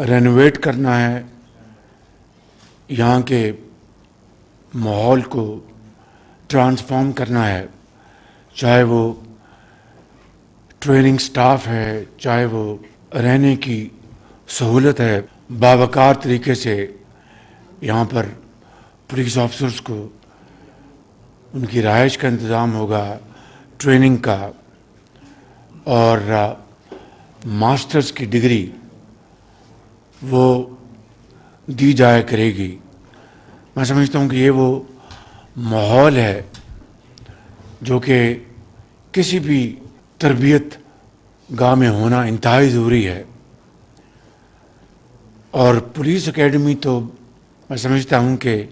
Renovate کرنا ہے، یہاں کے ماحول کو ٹرانسفارم کرنا ہے، چاہے وہ ٹریننگ سٹاف ہے، چاہے وہ رہنے کی سہولت ہے، باوقار طریقے سے یہاں پر پولیس آفیسرز کو ان کی رہائش کا انتظام ہوگا، ٹریننگ کا، اور ماسٹرز کی ڈگری وہ دی جایا کرے گی۔ میں سمجھتا ہوں کہ یہ وہ ماحول ہے جو کہ کسی بھی تربیت گاہ میں ہونا انتہائی ضروری ہے، اور پولیس اکیڈمی تو میں سمجھتا ہوں کہ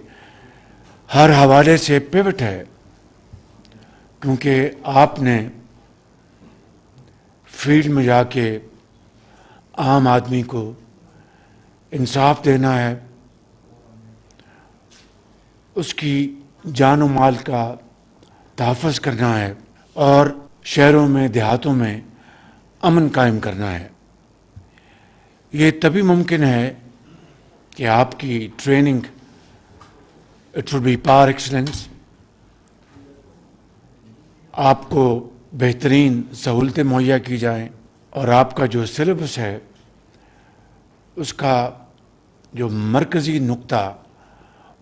ہر حوالے سے پیوٹ ہے، کیونکہ آپ نے فیلڈ میں جا کے عام آدمی کو انصاف دینا ہے، اس کی جان و مال کا تحفظ کرنا ہے، اور شہروں میں دیہاتوں میں امن قائم کرنا ہے۔ یہ تبھی ممکن ہے کہ آپ کی ٹریننگ اٹ شوڈ بی پار ایکسلنس، آپ کو بہترین سہولتیں مہیا کی جائیں، اور آپ کا جو سلیبس ہے اس کا جو مرکزی نقطہ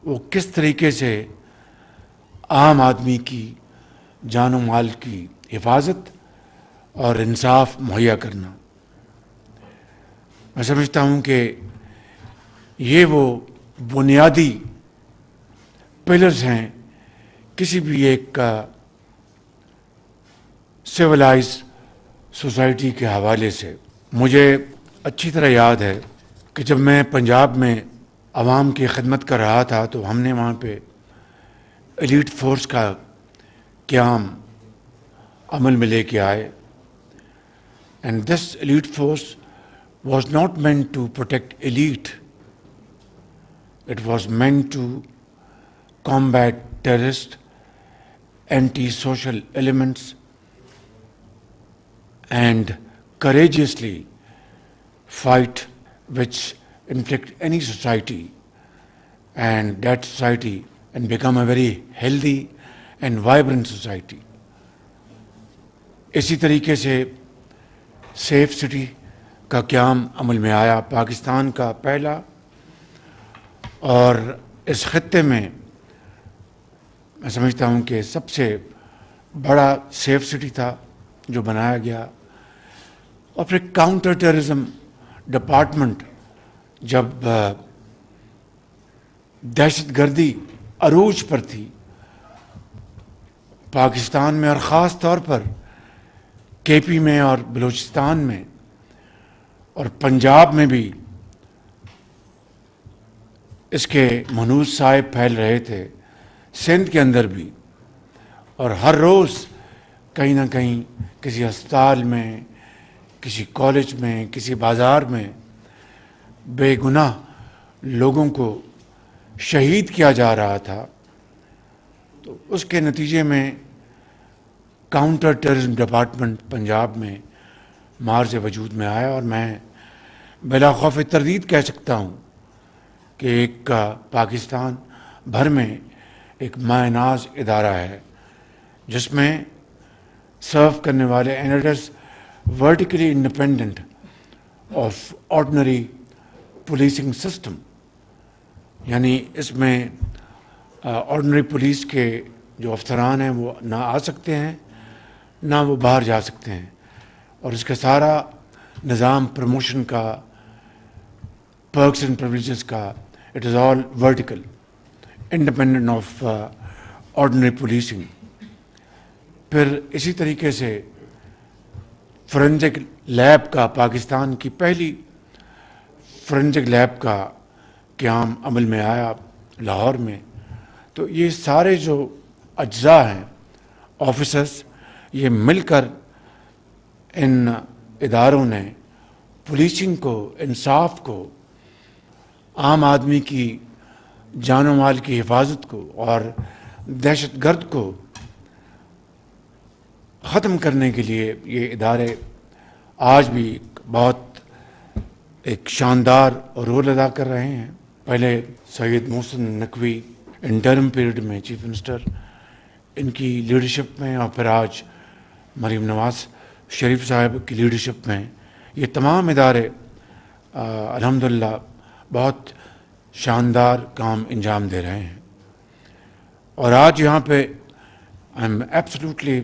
وہ کس طریقے سے عام آدمی کی جان و مال کی حفاظت اور انصاف مہیا کرنا۔ میں سمجھتا ہوں کہ یہ وہ بنیادی پلرز ہیں کسی بھی ایک سویلائز سوسائٹی کے حوالے سے۔ مجھے اچھی طرح یاد ہے کہ جب میں پنجاب میں عوام کی خدمت کر رہا تھا تو ہم نے وہاں پہ ایلیٹ فورس کا قیام عمل میں لے کے آئے، and this elite force was not meant to protect elite. It was meant to combat terrorist, anti-social elements, and courageously fight which inflict any society, and that society and become a very healthy and vibrant society. اسی طریقے سے safe city کا قیام عمل میں آیا، پاکستان کا پہلا اور اس خطے میں میں سمجھتا ہوں کہ سب سے بڑا سیف سٹی تھا جو بنایا گیا۔ اور پھر کاؤنٹر ٹیررزم ڈپارٹمنٹ جب دہشت گردی عروج پر تھی پاکستان میں، اور خاص طور پر کے پی میں اور بلوچستان میں اور پنجاب میں بھی اس کے منحوس سائے پھیل رہے تھے، سندھ کے اندر بھی، اور ہر روز کہیں نہ کہیں کسی ہسپتال میں، کسی کالج میں، کسی بازار میں بے گناہ لوگوں کو شہید کیا جا رہا تھا۔ تو اس کے نتیجے میں کاؤنٹر ٹیررزم ڈپارٹمنٹ پنجاب میں مارز وجود میں آیا، اور میں بلا خوف تردید کہہ سکتا ہوں کہ ایک پاکستان بھر میں ایک مائع ناز ادارہ ہے جس میں سرو کرنے والے and vertically independent of ordinary policing system, یعنی اس میں آرڈنری پولیس کے جو افسران ہیں وہ نہ آ سکتے ہیں نہ وہ باہر جا سکتے ہیں، اور اس کا سارا نظام پروموشن کا، پرکس اینڈ پرویلیجز کا، it is all vertical independent of ordinary policing. پھر اسی طریقے سے فورینزک لیب کا، پاکستان کی پہلی فورینزک لیب کا قیام عمل میں آیا لاہور میں۔ تو یہ سارے جو اجزاء ہیں، آفیسرز، یہ مل کر ان اداروں نے پولیسنگ کو، انصاف کو، عام آدمی کی جان و مال کی حفاظت کو اور دہشت گرد کو ختم کرنے کے لیے یہ ادارے آج بھی بہت ایک شاندار رول ادا کر رہے ہیں. پہلے سید محسن نقوی انٹرم پیریڈ میں چیف منسٹر، ان کی لیڈرشپ میں، اور پھر آج مریم نواز شریف صاحب کی لیڈرشپ میں یہ تمام ادارے الحمدللہ بہت شاندار کام انجام دے رہے ہیں. اور آج یہاں پہ I am absolutely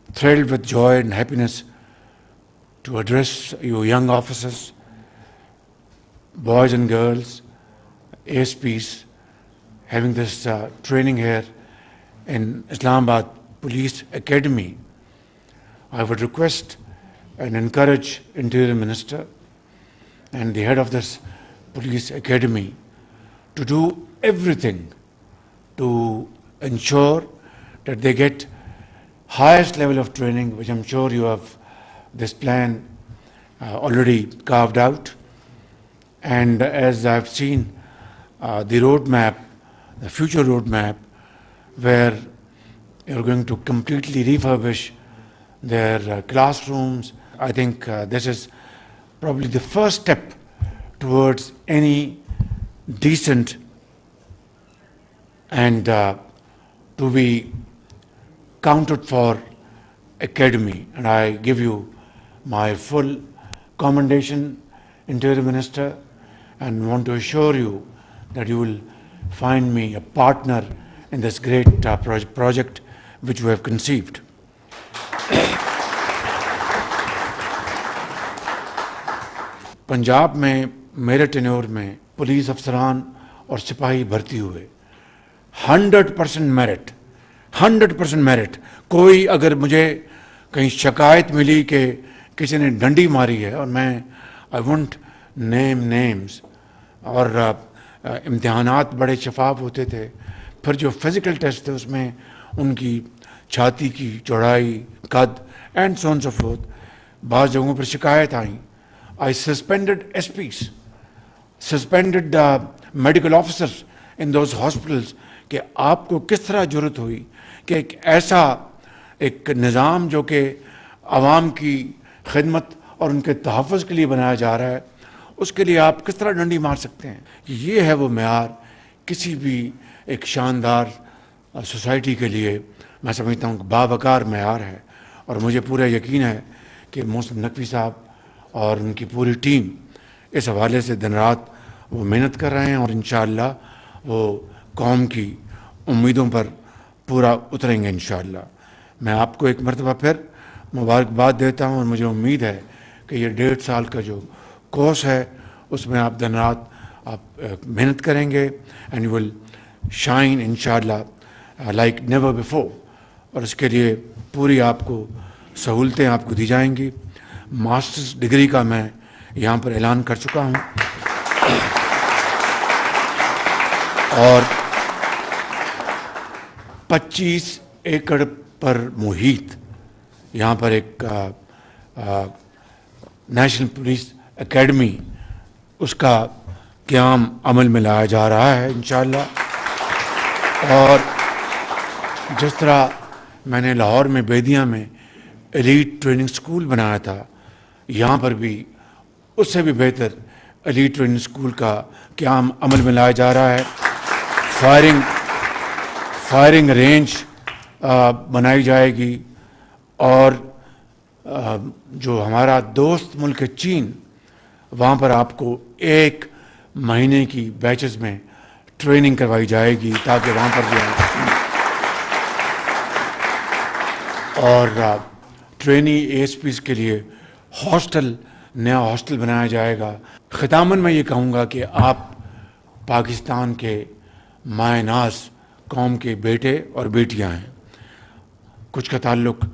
thrilled with joy and happiness to address you young officers, boys and girls, ASPs, having this training here in Islamabad Police Academy. I would request and encourage Interior Minister and the head of this Police Academy to do everything to ensure that they get highest level of training, which I'm sure you have this plan already carved out. And as I've seen the roadmap, the future roadmap, where you're going to completely refurbish their classrooms, I think this is probably the first step towards any decent and to be counted for academy. And I give you my full commendation, Interior Minister, and want to assure you that you will find me a partner in this great project which we have conceived. Punjab میں میرے tenure میں police افسران اور سپاہی بھرتی ہوئے 100% merit 100% merit. کوئی اگر مجھے کہیں شکایت ملی کہ کسی نے ڈنڈی ماری ہے، اور میں آئی وونٹ نیم نیمز، اور امتحانات بڑے شفاف ہوتے تھے، پھر جو فزیکل ٹیسٹ تھے اس میں ان کی چھاتی کی چوڑائی، قد and so on so forth, بعض جگہوں پر شکایت آئیں. I suspended SPs, suspended medical officers in those hospitals کہ آپ کو کس طرح جرت ہوئی کہ ایک ایسا ایک نظام جو کہ عوام کی خدمت اور ان کے تحفظ کے لیے بنایا جا رہا ہے، اس کے لیے آپ کس طرح ڈنڈی مار سکتے ہیں. یہ ہے وہ معیار کسی بھی ایک شاندار سوسائٹی کے لیے میں سمجھتا ہوں کہ باوقار معیار ہے. اور مجھے پورا یقین ہے کہ محسن نقوی صاحب اور ان کی پوری ٹیم اس حوالے سے دن رات وہ محنت کر رہے ہیں، اور انشاءاللہ وہ قوم کی امیدوں پر پورا اتریں گے انشاءاللہ. میں آپ کو ایک مرتبہ پھر مبارکباد دیتا ہوں، اور مجھے امید ہے کہ یہ 1.5 سال کا جو کورس ہے اس میں آپ دن رات آپ محنت کریں گے، اینڈ یو ول شائن انشاءاللہ لائک نیور بیفور. اور اس کے لیے پوری آپ کو سہولتیں آپ کو دی جائیں گی. ماسٹرز ڈگری کا میں یہاں پر اعلان کر چکا ہوں، اور 25 ایکڑ پر محیط یہاں پر ایک نیشنل پولیس اکیڈمی اس کا قیام عمل میں لایا جا رہا ہے انشاءاللہ. اور جس طرح میں نے لاہور میں بیدیاں میں ایلیٹ ٹریننگ سکول بنایا تھا، یہاں پر بھی اس سے بھی بہتر ایلیٹ ٹریننگ سکول کا قیام عمل میں لایا جا رہا ہے. فائرنگ رینج بنائی جائے گی، اور جو ہمارا دوست ملک چین، وہاں پر آپ کو 1 مہینے کی بیچز میں ٹریننگ کروائی جائے گی تاکہ وہاں پر بھی اور ٹرینی ایس پیز کے لیے نیا ہاسٹل بنایا جائے گا. ختاماً میں یہ کہوں گا کہ آپ پاکستان کے مائے ناز قوم کے بیٹے اور بیٹیاں ہیں. کچھ کا تعلق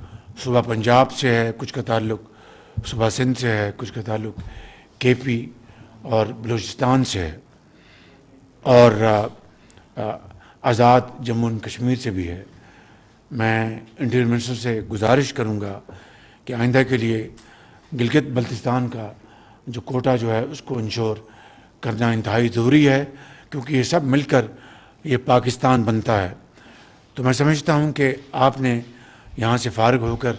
صوبہ پنجاب سے ہے، کچھ کا تعلق صوبہ سندھ سے ہے، کچھ کا تعلق کے پی اور بلوچستان سے ہے، اور آزاد جموں و کشمیر سے بھی ہے. میں انٹیریئر منسٹر سے گزارش کروں گا کہ آئندہ کے لیے گلگت بلتستان کا جو کوٹا جو ہے اس کو انشور کرنا انتہائی ضروری ہے، کیونکہ یہ سب مل کر یہ پاکستان بنتا ہے. تو میں سمجھتا ہوں کہ آپ نے یہاں سے فارغ ہو کر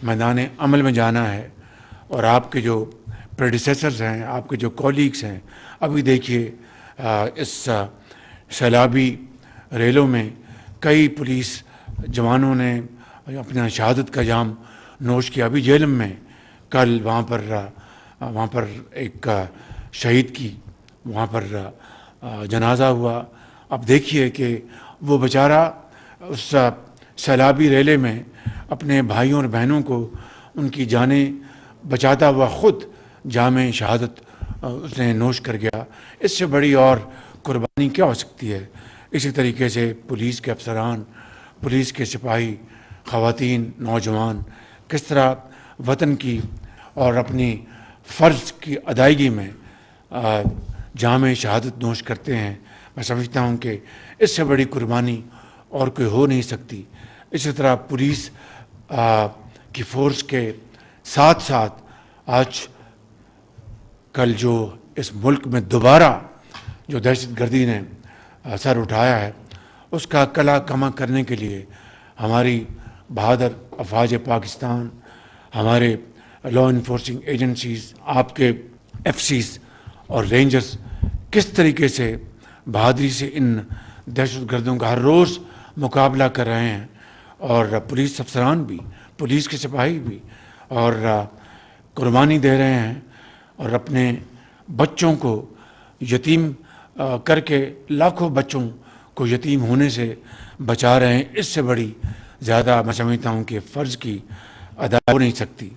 میدان عمل میں جانا ہے، اور آپ کے جو پریڈیسیسرز ہیں، آپ کے جو کولیگس ہیں، ابھی دیکھیے اس سیلابی ریلوں میں کئی پولیس جوانوں نے اپنا شہادت کا جام نوش کیا. ابھی جیلم میں کل وہاں پر ایک شہید کی وہاں پر جنازہ ہوا. اب دیکھیے کہ وہ بیچارہ اس سیلابی ریلے میں اپنے بھائیوں اور بہنوں کو ان کی جانیں بچاتا ہوا خود جام شہادت اس نے نوش کر گیا. اس سے بڑی اور قربانی کیا ہو سکتی ہے؟ اسی طریقے سے پولیس کے افسران، پولیس کے سپاہی، خواتین، نوجوان کس طرح وطن کی اور اپنی فرض کی ادائیگی میں جام شہادت نوش کرتے ہیں. میں سمجھتا ہوں کہ اس سے بڑی قربانی اور کوئی ہو نہیں سکتی. اسی طرح پولیس کی فورس کے ساتھ ساتھ آج کل جو اس ملک میں دوبارہ جو دہشت گردی نے سر اٹھایا ہے، اس کا کلا کما کرنے کے لیے ہماری بہادر افواج پاکستان، ہمارے لا انفورسنگ ایجنسیز، آپ کے ایف سیز اور رینجرز کس طریقے سے بہادری سے ان دہشت گردوں کا ہر روز مقابلہ کر رہے ہیں. اور پولیس افسران بھی، پولیس کے سپاہی بھی اور قربانی دے رہے ہیں اور اپنے بچوں کو یتیم کر کے لاکھوں بچوں کو یتیم ہونے سے بچا رہے ہیں. اس سے بڑی زیادہ میں سمجھتا ہوں کہ فرض کی ادا ہو نہیں سکتی.